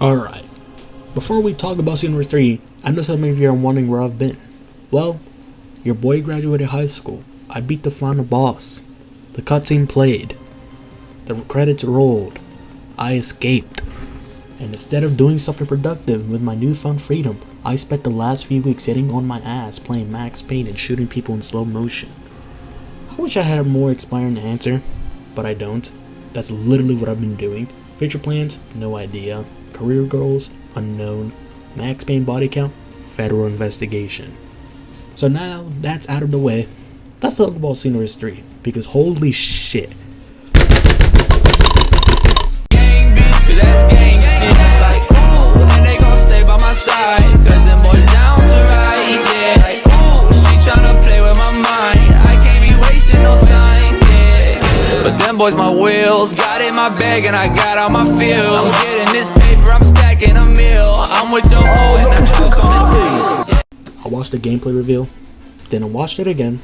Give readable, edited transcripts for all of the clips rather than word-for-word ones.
Alright, before we talk about Xenoverse 3, I know some of you are wondering where I've been. Well, your boy graduated high school. I beat the final boss. The cutscene played. The credits rolled. I escaped. And instead of doing something productive with my newfound freedom, I spent the last few weeks sitting on my ass playing Max Payne and shooting people in slow motion. I wish I had a more inspiring answer, but I don't. That's literally what I've been doing. Future plans? No idea. Career goals? Unknown. Max Payne body count? Federal investigation. So now that's out of the way, let's talk about Xenoverse 3, because holy shit. Gang bitch, that's gang shit. Like, ooh, and they gon' stay by my side, cause them boys down to ride, yeah. Like, ooh, she tryna play with my mind, I can't be wasting no time, yeah. But them boys my wheels, got in my bag and I got out my field. I'm getting this paper, I'm stacking a meal. I'm with your hoe in the house on the hill. I watched the gameplay reveal, then I watched it again,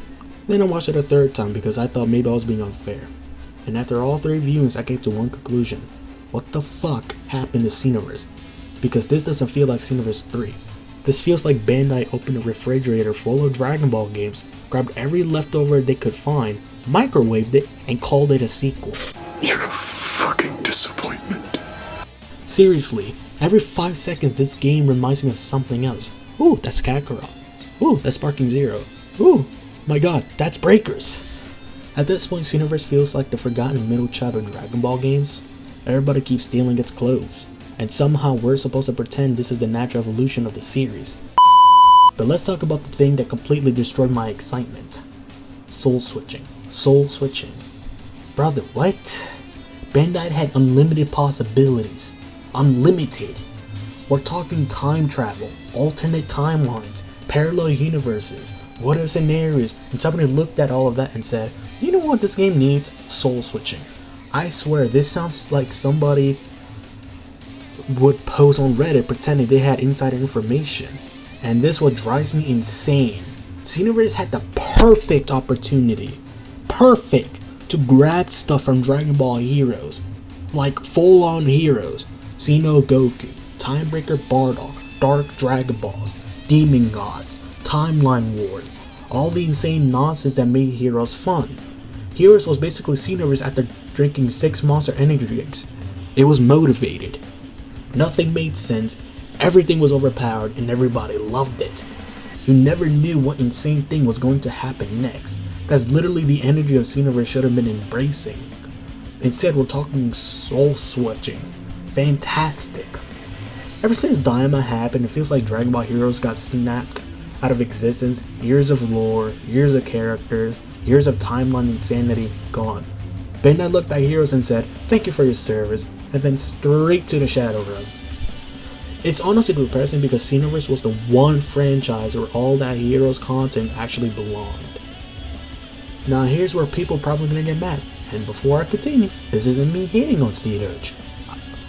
then I watched it a third time because I thought maybe I was being unfair. And after all three viewings, I came to one conclusion. What the fuck happened to Xenoverse? Because this doesn't feel like Xenoverse 3. This feels like Bandai opened a refrigerator full of Dragon Ball games, grabbed every leftover they could find, microwaved it, and called it a sequel. You're a fucking disappointment. Seriously, every 5 seconds this game reminds me of something else. Ooh, that's Kakarot. Ooh, that's Sparking Zero. Ooh, my god, that's Breakers. At this point, Xenoverse feels like the forgotten middle child of Dragon Ball games. Everybody keeps stealing its clothes, and somehow we're supposed to pretend this is the natural evolution of the series. But let's talk about the thing that completely destroyed my excitement. Soul switching. Soul switching. Brother, what? Bandai had unlimited possibilities. Unlimited. We're talking time travel, alternate timelines, parallel universes, what if scenarios, and somebody looked at all of that and said, you know what this game needs? Soul switching. I swear this sounds like somebody would post on Reddit pretending they had insider information. And this what drives me insane. Xenoverse had the perfect opportunity, perfect, to grab stuff from Dragon Ball heroes, like full on heroes, Xeno Goku, Timebreaker Bardock, Dark Dragon Balls, Demon Gods, Timeline Wars, all the insane nonsense that made Heroes fun. Heroes was basically Xenoverse after drinking 6 Monster Energy drinks. It was motivated. Nothing made sense, everything was overpowered, and everybody loved it. You never knew what insane thing was going to happen next. That's literally the energy of Xenoverse should have been embracing. Instead, we're talking soul switching. Fantastic. Ever since Daima happened, it feels like Dragon Ball Heroes got snapped out of existence. Years of lore, years of characters, years of timeline insanity gone. Bandai looked at Heroes and said, thank you for your service, and then straight to the Shadow Realm. It's honestly depressing because Xenoverse was the one franchise where all that Heroes content actually belonged. Now here's where people are probably gonna get mad, and before I continue, this isn't me hating on Steve Urge.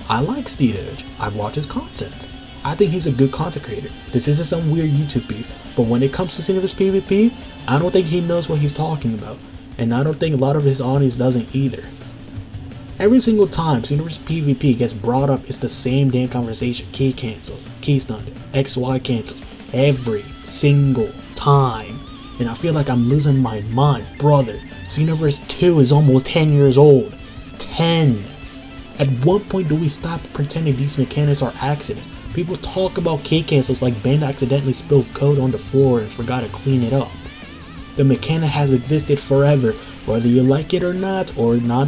I like Steve Urge. I've watched his content. I think he's a good content creator. This isn't some weird YouTube beef, but when it comes to Xenoverse PvP, I don't think he knows what he's talking about, and I don't think a lot of his audience doesn't either. Every single time Xenoverse PvP gets brought up, it's the same damn conversation. Key cancels, key stunned, XY cancels, every single time. And I feel like I'm losing my mind, brother. Xenoverse 2 is almost 10 years old. 10. At what point do we stop pretending these mechanics are accidents? People talk about key cancels like Bandai accidentally spilled code on the floor and forgot to clean it up. The mechanic has existed forever. Whether you like it or not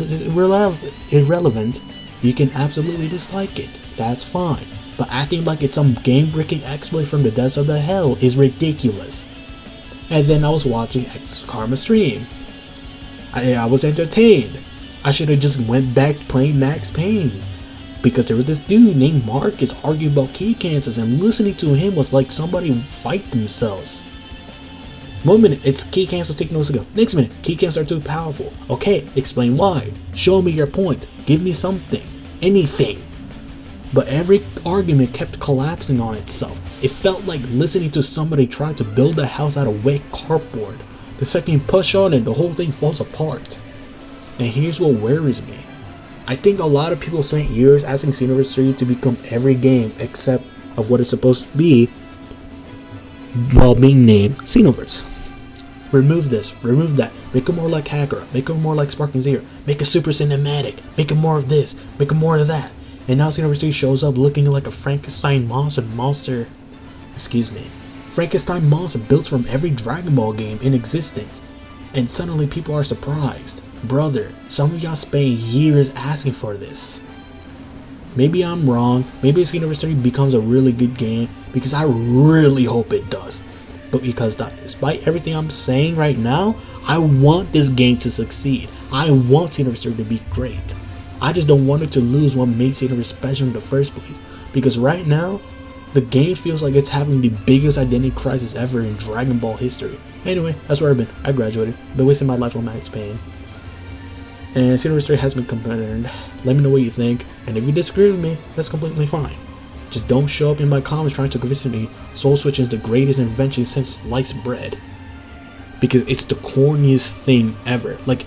is irrelevant, you can absolutely dislike it. That's fine. But acting like it's some game-breaking exploit from the depths of the hell is ridiculous. And then I was watching X Karma stream. I was entertained. I should have just went back playing Max Payne. Because there was this dude named Marcus arguing about key cancels, and listening to him was like somebody fight themselves. 1 minute, it's key cancels take notes ago. Next minute, key cancels are too powerful. Okay, explain why. Show me your point. Give me something. Anything. But every argument kept collapsing on itself. It felt like listening to somebody try to build a house out of wet cardboard. The second you push on it, the whole thing falls apart. And here's what worries me. I think a lot of people spent years asking Xenoverse 3 to become every game except of what it's supposed to be while being named Xenoverse. Remove this, remove that, make it more like Kakarot, make it more like Sparking Zero, make it super cinematic, make it more of this, make it more of that. And now Xenoverse 3 shows up looking like a Frankenstein monster built from every Dragon Ball game in existence. And suddenly people are surprised. Brother, some of y'all spent years asking for this. Maybe I'm wrong, maybe Xenoverse 3 becomes a really good game, because I really hope it does. But because despite everything I'm saying right now, I want this game to succeed. I want Xenoverse 3 to be great. I just don't want it to lose what makes Xenoverse special in the first place. Because right now, the game feels like it's having the biggest identity crisis ever in Dragon Ball history. Anyway, that's where I've been. I graduated. Been wasting my life on Max Payne. And Xenoverse 3 has been confirmed. Let me know what you think. And if you disagree with me, that's completely fine. Just don't show up in my comments trying to convince me Soul Switching is the greatest invention since sliced bread. Because it's the corniest thing ever. Like,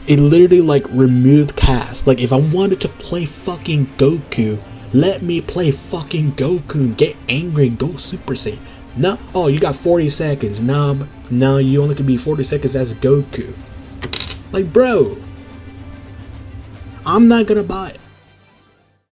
it literally like removed cast. Like, if I wanted to play fucking Goku, let me play fucking Goku and get angry and go Super Saiyan. No, oh, you got 40 seconds. No, you only can be 40 seconds as Goku. Like, bro, I'm not gonna buy it.